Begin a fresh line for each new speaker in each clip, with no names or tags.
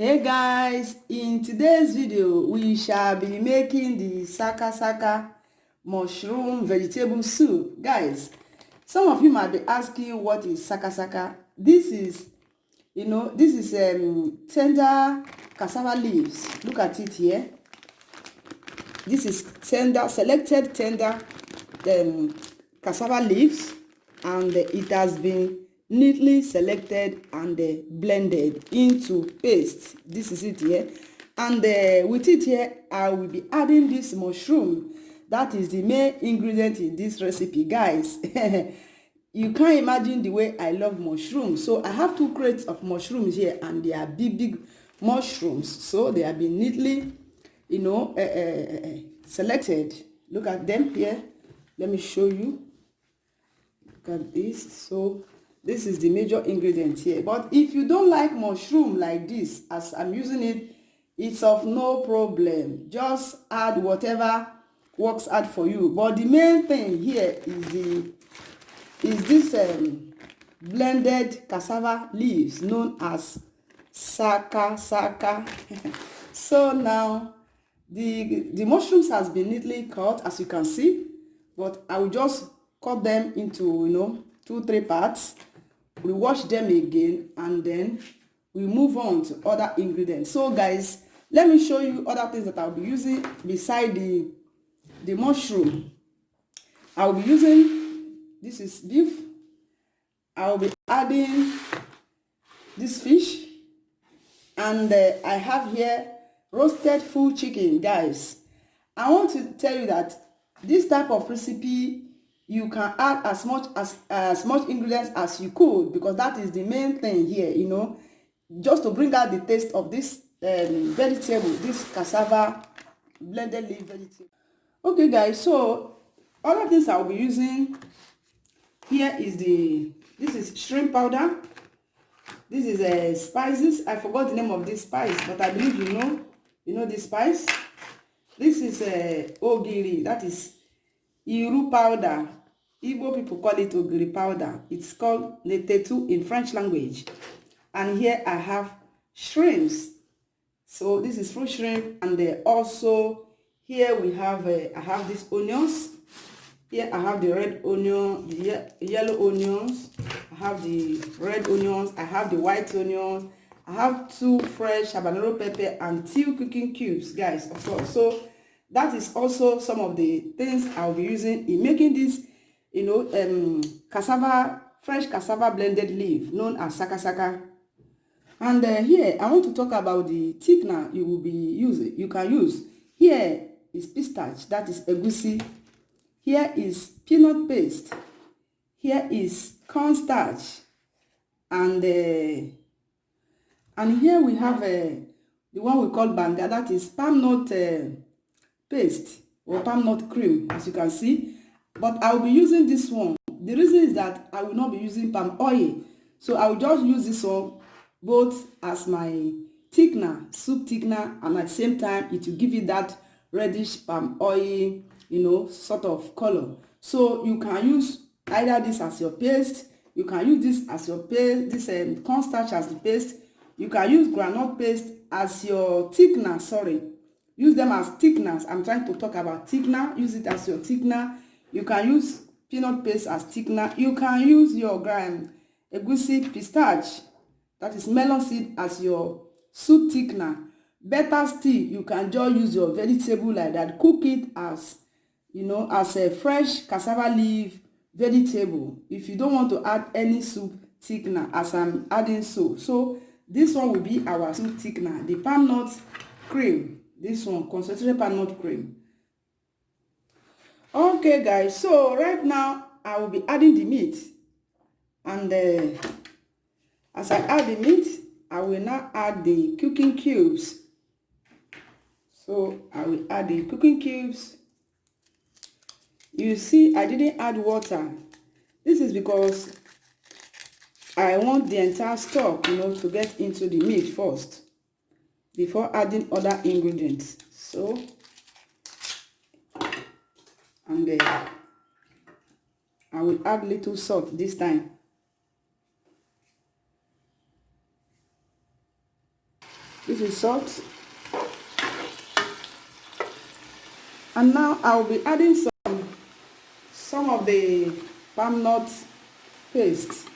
Hey guys, in today's video we shall be making the sakasaka mushroom vegetable soup. Guys, some of you might be asking what is sakasaka. This is tender cassava leaves. Look at it here. This is selected tender cassava leaves, and it has been neatly selected and blended into paste. This is it here, and with it here I will be adding this mushroom. That is the main ingredient in this recipe, guys. You can't imagine the way I love mushrooms. So I have 2 crates of mushrooms here, and they are big mushrooms. So they have been neatly selected. Look at them here. Let me show you. Look at this. So this is the major ingredient here. But if you don't like mushroom like this, as I'm using it, it's of no problem. Just add whatever works out for you. But the main thing here is this blended cassava leaves known as sakasaka. So now the mushrooms has been neatly cut, as you can see, but I will just cut them into 2-3 parts. We wash them again, and then we move on to other ingredients. So guys, let me show you other things that I'll be using beside the mushroom. I'll be using, this is beef. I'll be adding this fish, and I have here roasted full chicken. Guys, I want to tell you that this type of recipe, you can add as much ingredients as you could, because that is the main thing here, just to bring out the taste of this vegetable, this cassava blended leaf vegetable. Okay guys, so other things I'll be using here is this is shrimp powder. This is spices. I forgot the name of this spice, but I believe you know this spice. This is ogiri, that is iru powder. Igbo people call it ogiri powder. It's called netetu in French language. And here I have shrimps. So this is fruit shrimp, and also here we have I have these onions. Here I have the red onion, the yellow onions. I have the red onions. I have the white onions. I have 2 fresh habanero pepper and 2 cooking cubes, guys, of course. So that is also some of the things I'll be using in making this, fresh cassava blended leaf known as sakasaka. And here I want to talk about the thickener you will be using. You can use here is pistachio, that is egusi. Here is peanut paste. Here is cornstarch, and here we have the one we call banga, that is palm nut paste or palm nut cream, as you can see. But I will be using this one. The reason is that I will not be using palm oil, so I will just use this one both as my thickener, soup thickener, and at the same time it will give you that reddish palm oil sort of color. So you can use either this as your paste, you can use this as your paste, this cornstarch as the paste, you can use groundnut paste as your thickener. Sorry, use them as thickeners. I'm trying to talk about thickener. Use it as your thickener. You can use peanut paste as thickener. You can use your egusi pistachio, that is melon seed, as your soup thickener. Better still, you can just use your vegetable like that. Cook it as as a fresh cassava leaf vegetable. If you don't want to add any soup thickener, as I'm adding so this one will be our soup thickener, the palm nut cream. This one, concentrated palm nut cream. Okay guys, so right now I will be adding the meat, and as I add the meat, I will now add the cooking cubes. So I will add the cooking cubes. You see, I didn't add water. This is because I want the entire stock, to get into the meat first before adding other ingredients. So, and I will add little salt this time. This is salt. And now I'll be adding some of the palm nut paste.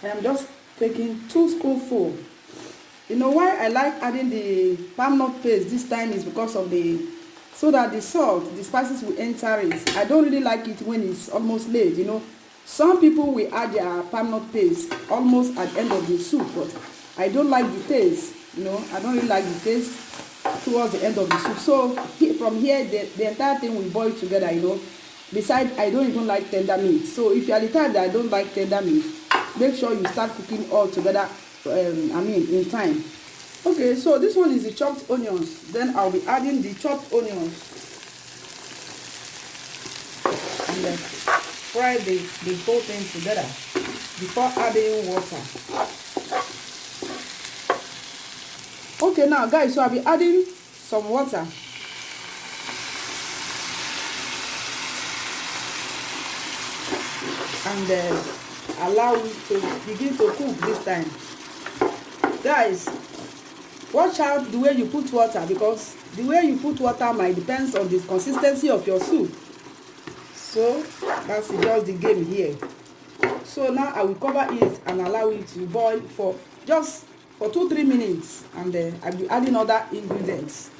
I am just taking 2 spoonfuls. You know why I like adding the palm nut paste this time is because of so that the salt, the spices will enter it. I don't really like it when it's almost late, you know. Some people will add their palm nut paste almost at the end of the soup, but I don't like the taste, you know. I don't really like the taste towards the end of the soup. So from here, the entire thing will boil together, you know. Besides, I don't even like tender meat. So if you are the type that I don't like tender meat, make sure you start cooking all together, in time. Okay, so this one is the chopped onions. Then I'll be adding the chopped onions. And then fry the whole thing together before adding water. Okay, now guys, so I'll be adding some water. And allow it to begin to cook this time. Guys, watch out the way you put water, because the way you put water might depend on the consistency of your soup. So that's just the game here. So now I will cover it and allow it to boil for just 2-3 minutes, and I'll be adding other ingredients.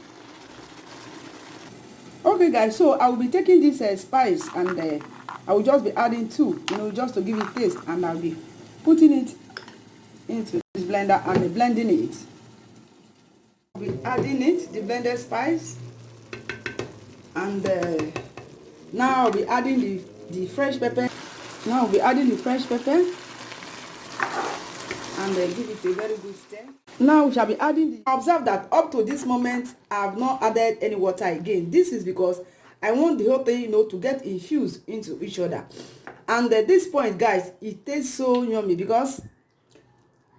Okay guys, so I will be taking this spice, and I will just be adding 2, you know, just to give it taste, and I'll be putting it into this blender and blending it. I'll be adding it, the blended spice, and now I'll be adding the fresh pepper. Now I'll be adding the fresh pepper, and give it a very good stir. Now we shall be adding observe that up to this moment I have not added any water again. This is because I want the whole thing, you know, to get infused into each other. And at this point, guys, it tastes so yummy, because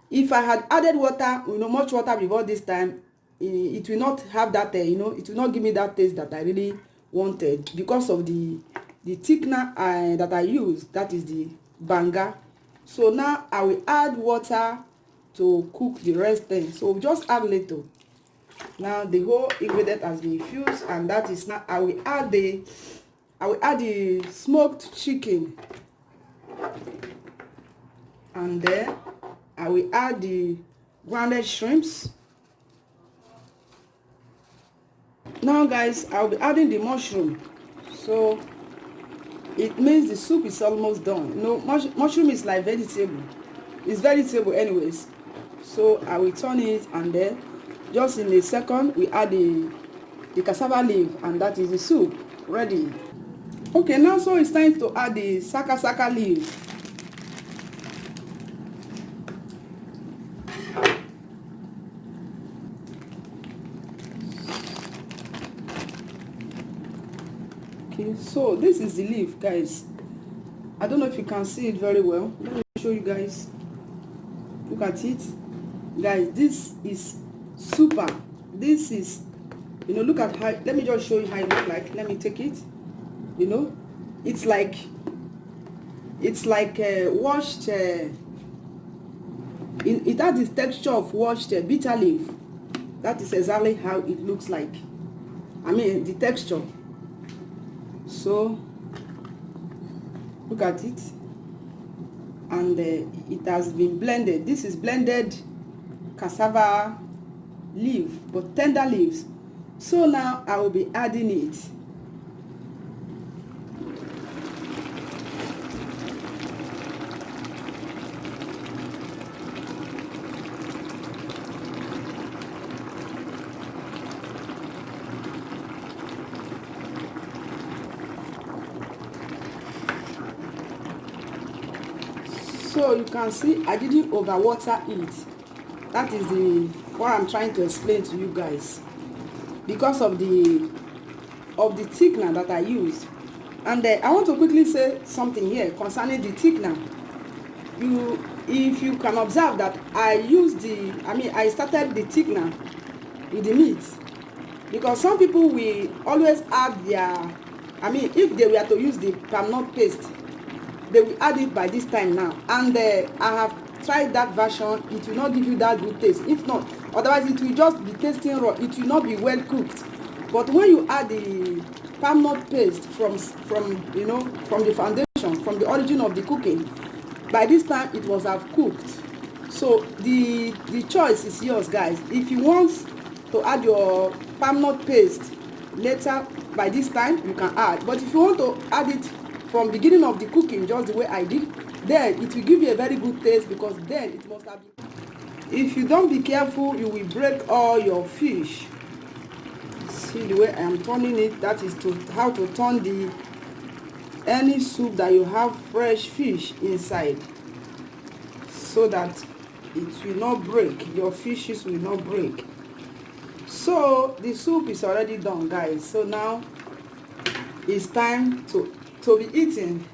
if I had added water, you know, much water before this time, it will not have that, you know, it will not give me that taste that I really wanted, because of the thickener that I use, that is the banga. So now I will add water to cook the rest thing. So just add little. Now the whole ingredient has been infused, and that is now I will add the smoked chicken, and then I will add the grounded shrimps. Now guys, I'll be adding the mushroom. So it means the soup is almost done. You know, mushroom is like vegetable. It's vegetable anyways. So I will turn it, and then just in a second we add the cassava leaf, and that is the soup ready. Okay, now so it's time to add the sakasaka leaf. Okay, so this is the leaf, guys. I don't know if you can see it very well. Let me show you guys. Look at it, guys. This is super. This is, you know, look at how, let me just show you how it looks like. Let me take it. You know, it's like washed, it has the texture of washed bitter leaf. That is exactly how it looks like. I mean, the texture. So look at it, and it has been blended. This is blended cassava leaf, but tender leaves. So now I will be adding it. So you can see I didn't overwater it. That is what I'm trying to explain to you guys, because of the thickener that I used. And I want to quickly say something here concerning the thickener. If you can observe that I started the thickener with the meat, because some people will always add their, if they were to use the palm nut paste, they will add it by this time now. And I have tried that version. It will not give you that good taste. If not, otherwise it will just be tasting raw. It will not be well cooked. But when you add the palm nut paste from the foundation, from the origin of the cooking, by this time it was have cooked. So the choice is yours, guys. If you want to add your palm nut paste later, by this time you can add. But if you want to add it from beginning of the cooking, just the way I did, then it will give you a very good taste, because then it must have been. If you don't be careful, you will break all your fish. See the way I am turning it? That is how to turn any soup that you have fresh fish inside, so that it will not break. Your fishes will not break. So the soup is already done, guys. So now it's time to be eaten.